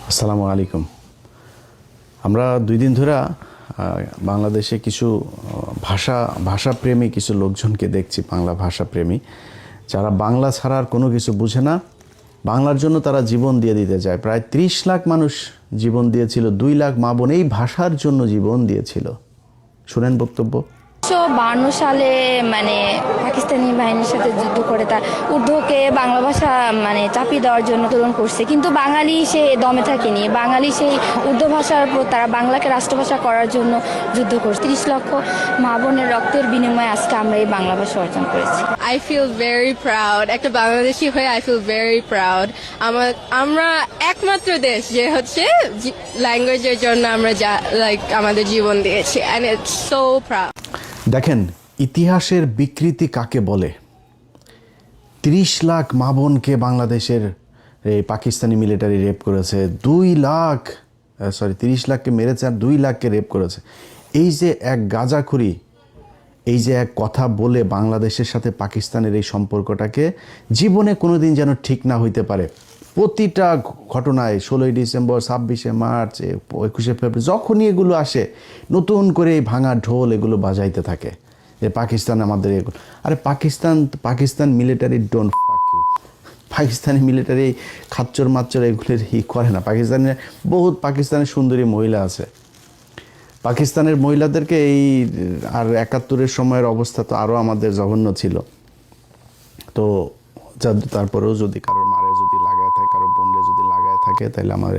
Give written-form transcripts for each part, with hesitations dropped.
আসসালামু আলাইকুম। আমরা 2 দিন ধরে বাংলাদেশে কিছু ভাষাপ্রেমী কিছু লোকজনকে দেখছি, বাংলা ভাষাপ্রেমী যারা বাংলা ছাড়া আর কোনো কিছু বুঝে না। বাংলার জন্য তারা জীবন দিয়ে দিতে চায়। প্রায় 30 লাখ মানুষ জীবন দিয়েছিল, 2 লাখ মা বোন এই ভাষার জন্য জীবন দিয়েছিল। শুনেন বক্তব্য। 1952 সালে পাকিস্তানি বাহিনীর সাথে যুদ্ধ করে তার উর্দুকে বাংলা ভাষা চাপিয়ে দেওয়ার জন্য আন্দোলন করছে, কিন্তু বাঙালি সে দমে থাকেনি। বাঙালি সেই উর্দু ভাষার উপর তারা বাংলাকে রাষ্ট্রভাষা করার জন্য যুদ্ধ করছে। 30 লক্ষ মা বোনের রক্তের বিনিময়ে আজকে আমরা এই বাংলা ভাষা অর্জন করেছি। I feel very proud. একটা বাংলাদেশি হয়ে I feel very proud. আমরা একমাত্র দেশ যে হচ্ছে ল্যাঙ্গুয়েজের জন্য আমরা আমাদের জীবন দিয়েছি, and it's so proud. দেখেন ইতিহাসের বিকৃতি কাকে বলে। 30 লাখ মা বোনকে বাংলাদেশের পাকিস্তানি মিলিটারি রেপ করেছে, 30 লাখকে মেরেছে আর 2 লাখকে রেপ করেছে। এই যে এক গাঁজাখুরি, এই যে এক কথা বলে বাংলাদেশের সাথে পাকিস্তানের এই সম্পর্কটাকে জীবনে কোনোদিন যেন ঠিক না হইতে পারে। প্রতিটা ঘটনায় 16ই ডিসেম্বর, 26শে মার্চ, 21শে ফেব্রুয়ারি যখনই এগুলো আসে নতুন করে এই ভাঙা ঢোল এগুলো বাজাইতে থাকে যে পাকিস্তান আমাদের এগুলো। আরে Pakistan military don't fuck you. Pakistani military খাচ্চর মাচ্চর এগুলোর করে না। পাকিস্তানের সুন্দরী মহিলা আছে। পাকিস্তানের মহিলাদেরকে আর 71-এর সময়ের অবস্থা তো আরও আমাদের জঘন্য ছিল। তো তারপরেও যদি কারোর মারে যদি লাগায় থাকে, কারোর বোনরে যদি লাগায় থাকে, তাহলে আমার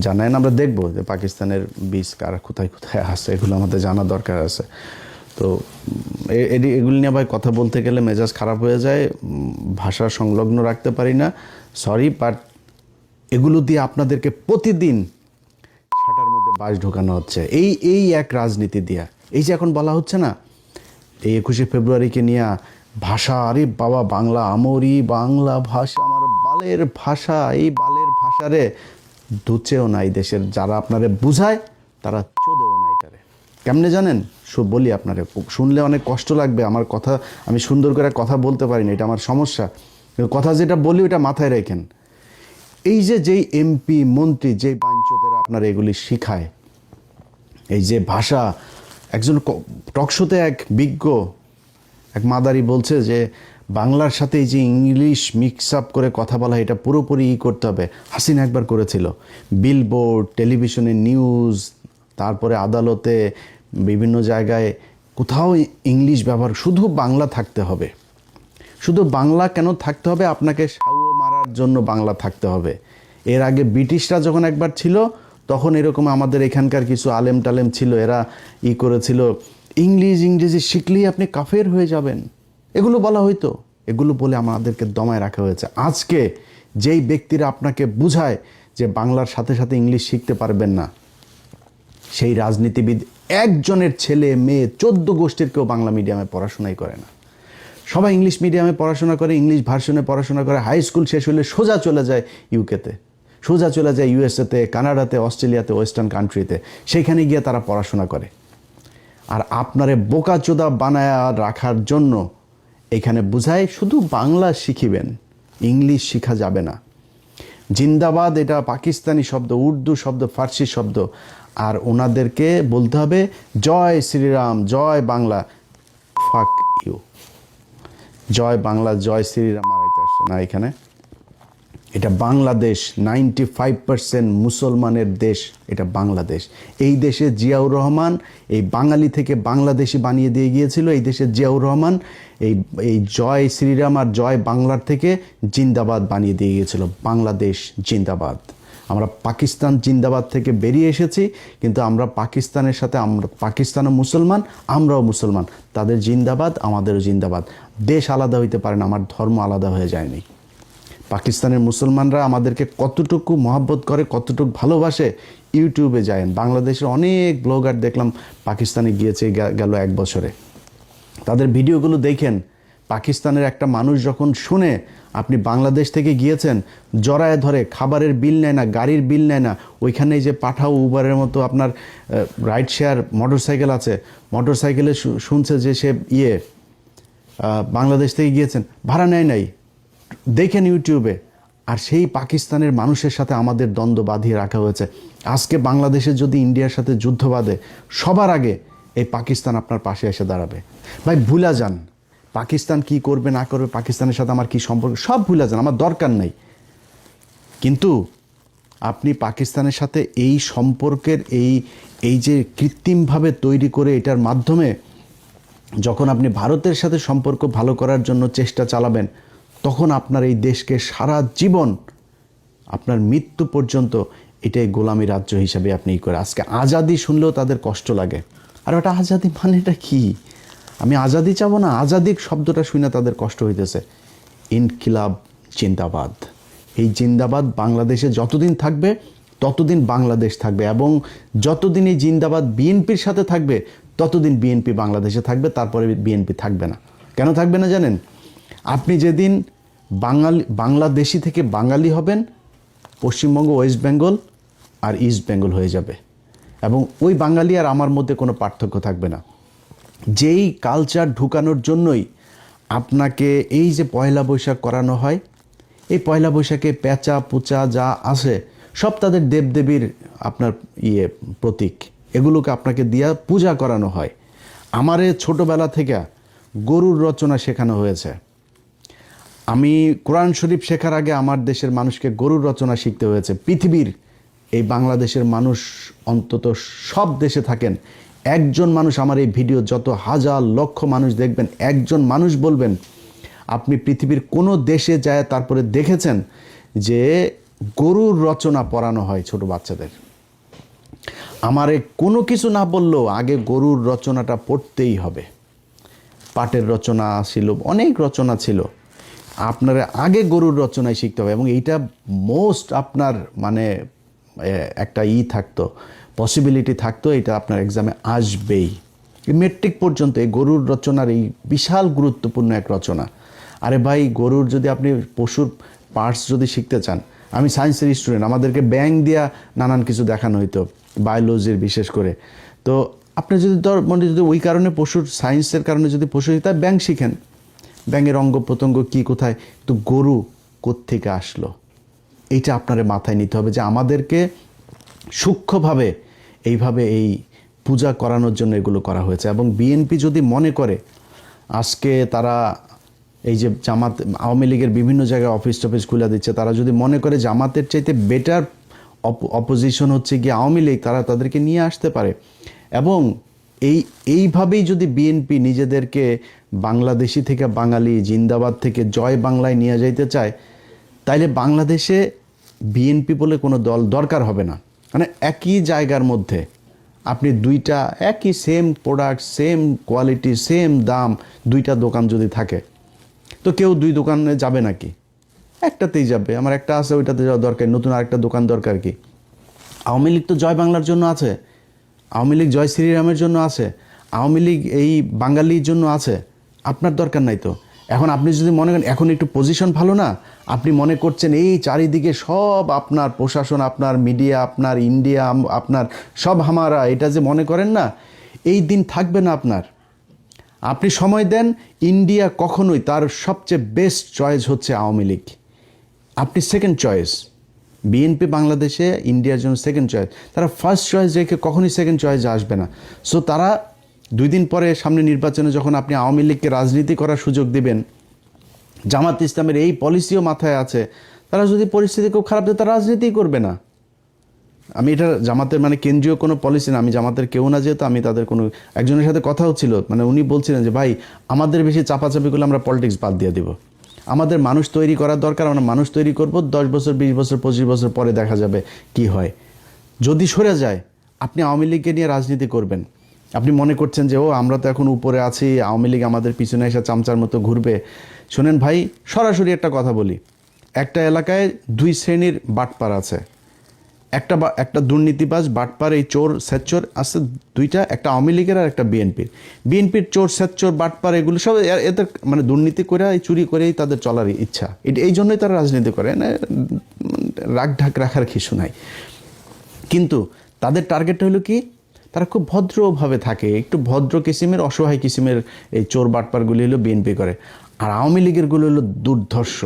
জানায় না, আমরা দেখবো যে পাকিস্তানের বীজ কার কোথায় কোথায় আসে, এগুলো আমাদের জানা দরকার আছে। তো এগুলি নিয়ে ভাই কথা বলতে গেলে মেজাজ খারাপ হয়ে যায়, ভাষা সংলগ্ন রাখতে পারি না, সরি। বাট এগুলো দিয়ে আপনাদেরকে প্রতিদিন সেটার মধ্যে বাস ঢোকানো হচ্ছে এই এক রাজনীতি দিয়া। এই যে এখন বলা হচ্ছে না এই 21শে ফেব্রুয়ারিকে নিয়ে ভাষা, আরে বাবা বাংলা আমরি, বাংলা ভাষা আমার বালের ভাষা, এই বালের ভাষারে দুচেও নাই দেশের যারা আপনারে বুঝায়, তারা চোদেও নাই তারে। কেমনে জানেন? বলি আপনারে, শুনলে অনেক কষ্ট লাগবে আমার কথা, আমি সুন্দর করে কথা বলতে পারি না, এটা আমার সমস্যা। কথা যেটা বলি ওটা মাথায় রাখেন। এই যেই এমপি মন্ত্রী, যেই বাঞ্চতেরা আপনার এগুলি শিখায়, এই যে ভাষা, একজন টকশোতে এক বিজ্ঞ এক মাদারি বলছে যে বাংলার সাথে এই যে ইংলিশ মিক্স আপ করে কথা বলা, এটা পুরোপুরি করতে হবে। হাসিনা একবার করেছিল। বিলবোর্ড, টেলিভিশনে নিউজ, তারপরে আদালতে, বিভিন্ন জায়গায় কোথাও ইংলিশ ব্যবহার, শুধু বাংলা থাকতে হবে। শুধু বাংলা কেন থাকতে হবে? আপনাকে সাউ মারার জন্য বাংলা থাকতে হবে। এর আগে ব্রিটিশরা যখন একবার ছিল তখন এরকম আমাদের এখানকার কিছু আলেম টালেম ছিল, এরা করেছিল ইংরেজি শিখলেই আপনি কাফের হয়ে যাবেন, এগুলো বলা হইতো। এগুলো বলে আমাদেরকে দমায় রাখা হয়েছে। আজকে যেই ব্যক্তিরা আপনাকে বুঝায় যে বাংলার সাথে সাথে ইংলিশ শিখতে পারবেন না, সেই রাজনীতিবিদ একজনের ছেলে মেয়ে 14 গোষ্ঠীর কেউ বাংলা মিডিয়ামে পড়াশোনাই করে না। সবাই ইংলিশ মিডিয়ামে পড়াশোনা করে, ইংলিশ ভার্সনে পড়াশোনা করে, হাই স্কুল শেষ হলে সোজা চলে যায় ইউকেতে, সোজা চলে যায় ইউএসএতে, কানাডাতে, অস্ট্রেলিয়াতে, ওয়েস্টার্ন কান্ট্রিতে, সেখানে গিয়ে তারা পড়াশোনা করে। আর আপনারে বোকাচোদা বানায় রাখার জন্য এখানে বুঝায় শুধু বাংলা শিখিবেন, ইংলিশ শিখা যাবে না। জিন্দাবাদ এটা পাকিস্তানি শব্দ, উর্দু শব্দ, ফার্সি শব্দ। আর ওনাদেরকে বলতে হবে জয় শ্রীরাম, জয় বাংলা। Fuck you. জয় বাংলা, জয় শ্রীরাম মারাইতে আসছে না এখানে। এটা বাংলাদেশ, 95% মুসলমানের দেশ এটা বাংলাদেশ। এই দেশে জিয়াউর রহমান এই বাঙালি থেকে বাংলাদেশি বানিয়ে দিয়ে গিয়েছিল। এই দেশে জিয়াউর রহমান এই জয় শ্রীরাম আর জয় বাংলার থেকে জিন্দাবাদ বানিয়ে দিয়ে গিয়েছিল। বাংলাদেশ জিন্দাবাদ। আমরা পাকিস্তান জিন্দাবাদ থেকে বেরিয়ে এসেছি, কিন্তু আমরা পাকিস্তানের সাথে, আমরা পাকিস্তানও মুসলমান, আমরাও মুসলমান। তাদের জিন্দাবাদ, আমাদেরও জিন্দাবাদ। দেশ আলাদা হইতে পারে না, আমার ধর্ম আলাদা হয়ে যায়নি। পাকিস্তানের মুসলমানরা আমাদেরকে কতটুকু মহব্বত করে, কতটুকু ভালোবাসে, ইউটিউবে যায়। বাংলাদেশের অনেক ব্লগার দেখলাম পাকিস্তানে গিয়েছে গেল 1 বছরে। তাদের ভিডিওগুলো দেখেন। পাকিস্তানের একটা মানুষ যখন শুনে আপনি বাংলাদেশ থেকে গিয়েছেন, জড়ায় ধরে, খাবারের বিল নেয় না, গাড়ির বিল নেয় না। ওইখানে যে পাঠাও, উবারের মতো আপনার রাইড শেয়ার মোটরসাইকেল আছে, মোটরসাইকেলে শুনছে যে সে বাংলাদেশ থেকে গিয়েছেন, ভাড়া নেয় নাই। দেখেন ইউটিউবে। আর সেই পাকিস্তানের মানুষের সাথে আমাদের দ্বন্দ্ব বাঁধিয়ে রাখা হয়েছে। আজকে বাংলাদেশের যদি ইন্ডিয়ার সাথে যুদ্ধ বাঁধে, সবার আগে এই পাকিস্তান আপনার পাশে এসে দাঁড়াবে। ভাই ভুলা যান পাকিস্তান কি করবে না করবে, পাকিস্তানের সাথে আমার কি সম্পর্ক, সব ভুলা যান, আমার দরকার নেই। কিন্তু আপনি পাকিস্তানের সাথে এই সম্পর্কের এই যে কৃত্রিমভাবে তৈরি করে এটার মাধ্যমে যখন আপনি ভারতের সাথে সম্পর্ক ভালো করার জন্য চেষ্টা চালাবেন, তখন আপনার এই দেশকে সারা জীবন আপনার মৃত্যু পর্যন্ত এটাই গোলামী রাজ্য হিসাবে আপনি করে। আজকে আজাদি শুনলেও তাদের কষ্ট লাগে। আর ওটা আজাদি মানে এটা কি? আমি আজাদি চাবো না, আজাদি শব্দটা শুনে তাদের কষ্ট হইতেছে। ইনকিলাব জিন্দাবাদ, এই জিন্দাবাদ বাংলাদেশে যতদিন থাকবে ততদিন বাংলাদেশ থাকবে, এবং যতদিন এই জিন্দাবাদ বিএনপির সাথে থাকবে ততদিন বিএনপি বাংলাদেশে থাকবে, তারপরে বিএনপি থাকবে না। কেন থাকবে না জানেন? আপনি যেদিন বাংলাদেশি থেকে বাঙালি হবেন, পশ্চিমবঙ্গ, ওয়েস্ট বেঙ্গল আর ইস্ট বেঙ্গল হয়ে যাবে, এবং ওই বাঙালি আর আমার মধ্যে কোনো পার্থক্য থাকবে না। যেই কালচার ঢুকানোর জন্যই আপনাকে এই যে পয়লা বৈশাখ করানো হয়, এই পয়লা বৈশাখে পেঁচা পুচা যা আছে সব তাদের দেবদেবীর আপনার প্রতীক, এগুলোকে আপনাকে দিয়া পূজা করানো হয়। আমারে ছোটোবেলা থেকে গরুর রচনা শেখানো হয়েছে। আমি কোরআন শরীফ শেখার আগে আমার দেশের মানুষকে গরুর রচনা শিখতে হয়েছে। পৃথিবীর এই বাংলাদেশের মানুষ অন্তত সব দেশে থাকেন, একজন মানুষ আমার এই ভিডিও যত হাজার লক্ষ মানুষ দেখবেন, একজন মানুষ বলবেন আপনি পৃথিবীর কোনো দেশে যায় তারপরে দেখেছেন যে গরুর রচনা পড়ানো হয় ছোট বাচ্চাদের। আমারে কোনো কিছু না বললেও আগে গরুর রচনাটা পড়তেই হবে। পাটের রচনা ছিল, অনেক রচনা ছিল, আপনারা আগে গরুর রচনায় শিখতে হবে, এবং এইটা মোস্ট আপনার মানে একটা থাকতো, পসিবিলিটি থাকতো, এটা আপনার এক্সামে আসবেই। মেট্রিক পর্যন্ত এই গরুর রচনার এই বিশাল গুরুত্বপূর্ণ এক রচনা। আরে ভাই, গরুর যদি আপনি পশুর পার্টস যদি শিখতে চান, আমি সায়েন্সের স্টুডেন্ট, আমাদেরকে ব্যাঙ দিয়া নানান কিছু দেখানো হইতো, বায়োলজির বিশেষ করে। তো আপনি যদি মানে যদি ওই কারণে পশুর সায়েন্সের কারণে যদি পশু তাই ব্যাঙ শিখেন, ব্যাঙের অঙ্গ প্রত্যঙ্গ কী কোথায়, তো গরু কোত্থেকে আসলো, এইটা আপনার মাথায় নিতে হবে যে আমাদেরকে সূক্ষ্মভাবে এইভাবে এই পূজা করানোর জন্য এগুলো করা হয়েছে। এবং বিএনপি যদি মনে করে আজকে তারা এই যে জামাত, আওয়ামী লীগের বিভিন্ন জায়গায় অফিস টফিস খুলে দিচ্ছে, তারা যদি মনে করে জামাতের চাইতে বেটার অপোজিশন হচ্ছে গিয়ে আওয়ামী লীগ, তারা তাদেরকে নিয়ে আসতে পারে। এবং এইভাবেই যদি বিএনপি নিজেদেরকে বাংলাদেশি থেকে বাঙালি, জিন্দাবাদ থেকে জয় বাংলায় নিয়ে যাইতে চায়, তাইলে বাংলাদেশে বিএনপি বলে কোনো দল দরকার হবে না। মানে একই জায়গার মধ্যে আপনি দুইটা একই same product, same quality, same দাম, দুইটা দোকান যদি থাকে, তো কেউ দুই দোকানে যাবে নাকি? একটাতেই যাবে। আমার একটা আছে, ওইটাতে যাওয়া দরকার, নতুন আরেকটা দোকান দরকার কি? আওয়ামী লীগ তো জয় বাংলার জন্য আছে, আওয়ামী লীগ জয় শ্রীরামের জন্য আছে, আওয়ামী লীগ এই বাঙালির জন্য আছে, আপনার দরকার নাই তো। এখন আপনি যদি মনে করেন এখন একটু পজিশন ভালো না, আপনি মনে করছেন এই চারিদিকে সব আপনার প্রশাসন, আপনার মিডিয়া, আপনার ইন্ডিয়া, আপনার সব হামারা, এটা যে মনে করেন না, এই দিন থাকবে না আপনার। আপনি সময় দেন, ইন্ডিয়া কখনোই তার সবচেয়ে বেস্ট চয়েস হচ্ছে আওয়ামী লীগ, আপনি সেকেন্ড চয়েস। বিএনপি বাংলাদেশে ইন্ডিয়ার জন্য সেকেন্ড চয়েস, তারা ফার্স্ট চয়েস রেখে কখনোই সেকেন্ড চয়েসে আসবে না। সো তারা 2 দিন পরে সামনে নির্বাচনে যখন আপনি আওয়ামী লীগকে রাজনীতি করার সুযোগ দিবেন, জামাত ইসলামের এই পলিসিও মাথায় আছে, তারা যদি পরিস্থিতি খুব খারাপ থাকে, তারা রাজনীতি করবে না। আমি এটা জামাতের মানে কেন্দ্রীয় কোনো পলিসি না, আমি জামাতের কেউ না, যেহেতু আমি তাদের কোনো একজনের সাথে কথা হচ্ছিল, মানে উনি বলছিলেন যে ভাই আমাদের বেশি চাপাচাপি করলে আমরা পলিটিক্স বাদ দিয়ে দিব, আমাদের মানুষ তৈরি করার দরকার, আমরা মানুষ তৈরি করব, 10 বছর 20 বছর 25 বছর পরে দেখা যাবে কি হয়। যদি সরে যায়, আপনি আওয়ামী লীগকে নিয়ে রাজনীতি করবেন, আপনি মনে করছেন যে ও আমরা তো এখন উপরে আছি, আওয়ামী লীগ আমাদের পিছনে এসে চামচার মতো ঘুরবে। শোনেন ভাই, সরাসরি একটা কথা বলি, একটা এলাকায় 2 শ্রেণীর বাটপার আছে, একটা দুর্নীতিবাজ বাটপার, এই চোর স্যাচ্চোর আছে দুইটা, একটা আওয়ামী লীগের আর একটা বিএনপির চোর স্যাচ্চোর বাটপার, এগুলো সব এদের মানে দুর্নীতি করে চুরি করেই তাদের চলার ইচ্ছা, এই জন্যই তারা রাজনীতি করে, রাগ ঢাক রাখার কিছু নাই। কিন্তু তাদের টার্গেটটা হলো কি, তারা খুব ভদ্রভাবে থাকে, একটু ভদ্র কিসিমের, অসহায় কিসিমের এই চোর বাটপারগুলি হলো বিএনপি করে। আর আওয়ামী লীগেরগুলো হলো দুর্ধর্ষ,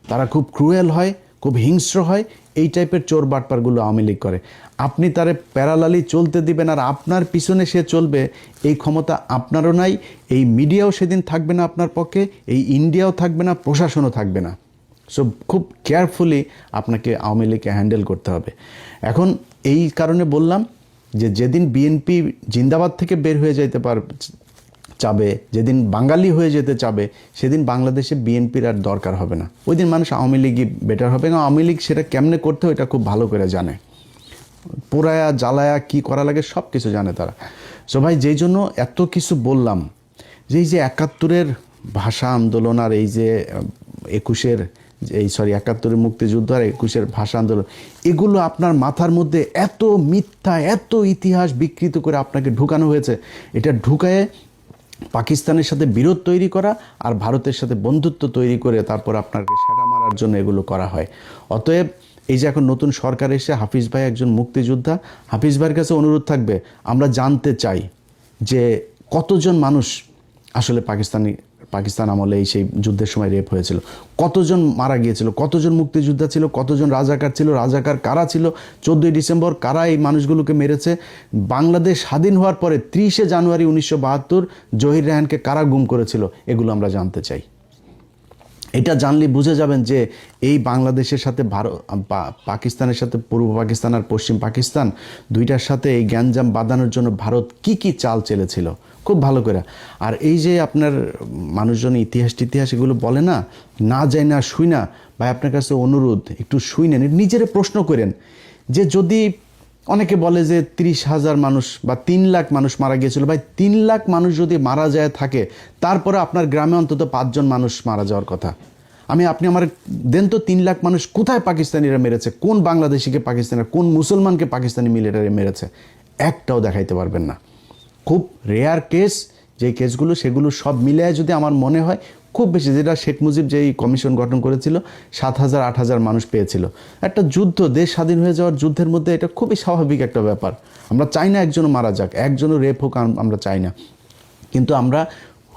তারা খুব ক্রুয়েল হয়, খুব হিংস্র হয়, এই টাইপের চোর বাটপারগুলো আওয়ামী লীগ করে। আপনি তারে প্যারালালি চলতে দিবেন আর আপনার পিছনে সে চলবে, এই ক্ষমতা আপনারও নাই, এই মিডিয়াও সেদিন থাকবে না আপনার পক্ষে, এই ইন্ডিয়াও থাকবে না, প্রশাসনও থাকবে না। সো খুব কেয়ারফুলি আপনাকে আওয়ামী লীগকে হ্যান্ডেল করতে হবে। এখন এই কারণে বললাম যে যেদিন বিএনপি জিন্দাবাদ থেকে বের হয়ে যাইতে চাবে, যেদিন বাঙালি হয়ে যেতে চাবে, সেদিন বাংলাদেশে বিএনপির আর দরকার হবে না। ওই দিন মানুষ আওয়ামী লীগই বেটার হবে। এবং আওয়ামী লীগ সেটা কেমনে করতে হয় এটা খুব ভালো করে জানে, পোড়ায়া জ্বালায়া কি করা লাগে সব কিছু জানে তারা। সো ভাই, যেই জন্য এত কিছু বললাম, যে এই যে ৭১-এর ভাষা আন্দোলন আর এই যে ৭১-এর মুক্তিযুদ্ধ আর ২১-এর ভাষা আন্দোলন, এগুলো আপনার মাথার মধ্যে এত মিথ্যা, এত ইতিহাস বিকৃত করে আপনাকে ঢুকানো হয়েছে। এটা ঢুকায়ে পাকিস্তানের সাথে বিরোধ তৈরি করা আর ভারতের সাথে বন্ধুত্ব তৈরি করে তারপর আপনাকে সেটা মারার জন্য এগুলো করা হয়। অতএব এই যে এখন নতুন সরকার এসে, হাফিজ ভাই একজন মুক্তিযোদ্ধা, হাফিজ ভাইয়ের কাছে অনুরোধ থাকবে, আমরা জানতে চাই যে কতজন মানুষ আসলে পাকিস্তান আমলে এই সেই যুদ্ধের সময় রেপ হয়েছিল, কতজন মারা গিয়েছিল, কতজন মুক্তিযোদ্ধা ছিল, কতজন রাজাকার ছিল, রাজাকার কারা ছিল, 14ই ডিসেম্বর কারা এই মানুষগুলোকে মেরেছে, বাংলাদেশ স্বাধীন হওয়ার পরে 30শে জানুয়ারি 1972 জহির রায়হানকে কারা গুম করেছিল, এগুলো আমরা জানতে চাই। এটা জানলে বুঝে যাবেন যে এই বাংলাদেশের সাথে পাকিস্তানের সাথে পূর্ব পাকিস্তান আর পশ্চিম পাকিস্তান দুইটার সাথে এই গ্যাঞ্জাম বাঁধানোর জন্য ভারত কি চাল চেলেছিল খুব ভালো করে। আর এই যে আপনার মানুষজন ইতিহাস এগুলো বলে না যায় না শুই না, ভাই আপনার কাছে অনুরোধ একটু শুই নেন, নিজেরে প্রশ্ন করেন যে যদি অনেকে বলে যে 30,000 মানুষ বা 3 লাখ মানুষ মারা গিয়েছিল, ভাই 3 লাখ মানুষ যদি মারা যায় থাকে, তারপরে আপনার গ্রামে অন্তত 5 জন মানুষ মারা যাওয়ার কথা। আপনি আমার দেন তো 3 লাখ মানুষ কোথায় পাকিস্তানিরা মেরেছে, কোন বাংলাদেশিকে পাকিস্তানিরা, কোন মুসলমানকে পাকিস্তানি মিলিটারি মেরেছে, একটাও দেখাইতে পারবেন না। খুব রেয়ার কেস, যে কেসগুলো সেগুলো সব মিলিয়ে যদি আমার মনে হয় খুব বেশি, যেটা শেখ মুজিব যেই কমিশন গঠন করেছিল 7,000-8,000 মানুষ পেয়েছিল। একটা যুদ্ধ, দেশ স্বাধীন হয়ে যাওয়ার যুদ্ধের মধ্যে এটা খুবই স্বাভাবিক একটা ব্যাপার। আমরা চাই না একজনও মারা যাক, একজনও রেপ হোক, আমরা চাই না, কিন্তু আমরা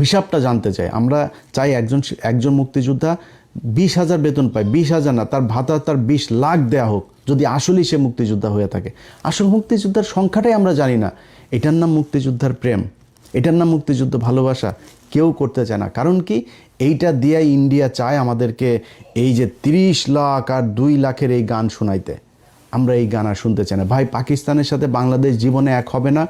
হিসাবটা জানতে চাই। আমরা চাই একজন মুক্তিযোদ্ধা 20,000 বেতন পায়, 20,000 না, তার ভাতা তার 20 লাখ দেয়া হোক, যদি আসলেই সে মুক্তিযোদ্ধা হয়ে থাকে। আসল মুক্তিযোদ্ধার সংখ্যাটাই আমরা জানি না। এটার নাম মুক্তিযোদ্ধার প্রেম, এটার নাম মুক্তিযুদ্ধ ভালোবাসা কেউ করতে চায় না। কারণ কি, এইটা দিয়ে ইন্ডিয়া চায় আমাদেরকে এই যে 30 লাখ আর 2 লাখের এই গান শোনাইতে। আমরা এই গান আর শুনতে চাই না। ভাই, পাকিস্তানের সাথে বাংলাদেশ জীবনে এক হবে না,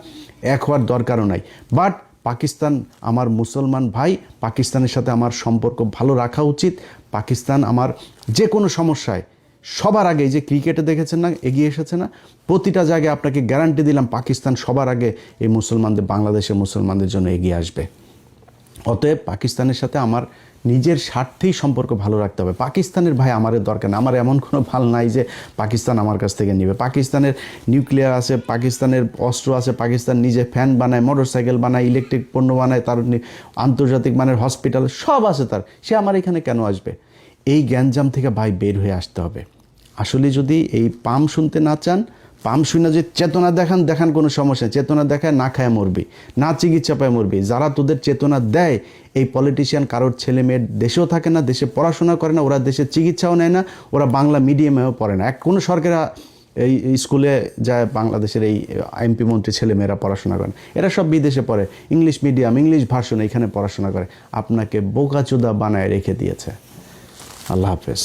এক হওয়ার দরকারও নাই। বাট পাকিস্তান আমার মুসলমান ভাই, পাকিস্তানের সাথে আমার সম্পর্ক ভালো রাখা উচিত। পাকিস্তান আমার যে কোনো সমস্যায় সবার আগে, যে ক্রিকেটে দেখেছেন না এগিয়ে এসেছে না, প্রতিটা জায়গায় আপনাকে গ্যারান্টি দিলাম পাকিস্তান সবার আগে এই বাংলাদেশের মুসলমানদের জন্য এগিয়ে আসবে। অতএব পাকিস্তানের সাথে আমার নিজের স্বার্থেই সম্পর্ক ভালো রাখতে হবে। পাকিস্তানের ভাই আমাদের দরকার না, আমার এমন কোনো ভাল নাই যে পাকিস্তান আমার কাছ থেকে নেবে। পাকিস্তানের নিউক্লিয়ার আছে, পাকিস্তানের অস্ত্র আছে, পাকিস্তান নিজে ফ্যান বানায়, মোটরসাইকেল বানায়, ইলেকট্রিক পণ্য বানায়, তার আন্তর্জাতিক মানের হসপিটাল সব আছে তার, সে আমার এখানে কেন আসবে? এই গ্যাঞ্জাম থেকে ভাই বের হয়ে আসতে হবে। আসলে যদি এই পাম শুনতে না চান, পাম শুনে যে চেতনা দেখান কোনো সমস্যা, চেতনা দেখায় না খায় মরবি, না চিকিৎসা পায় মরবি। যারা তোদের চেতনা দেয়, এই পলিটিশিয়ান কারোর ছেলে মেয়ের দেশেও থাকে না, দেশে পড়াশোনা করে না, ওরা দেশে চিকিৎসাও নেয় না, ওরা বাংলা মিডিয়ামেও পড়ে না। কোনো সরকার এই স্কুলে যায় বাংলাদেশের এই এমপি মন্ত্রী ছেলে মেয়েরা পড়াশোনা করেন, এরা সব বিদেশে পড়ে, ইংলিশ মিডিয়াম, ইংলিশ ভার্সন এখানে পড়াশোনা করে। আপনাকে বোকাচোদা বানায় রেখে দিয়েছে। আল্লাহ হাফেজ।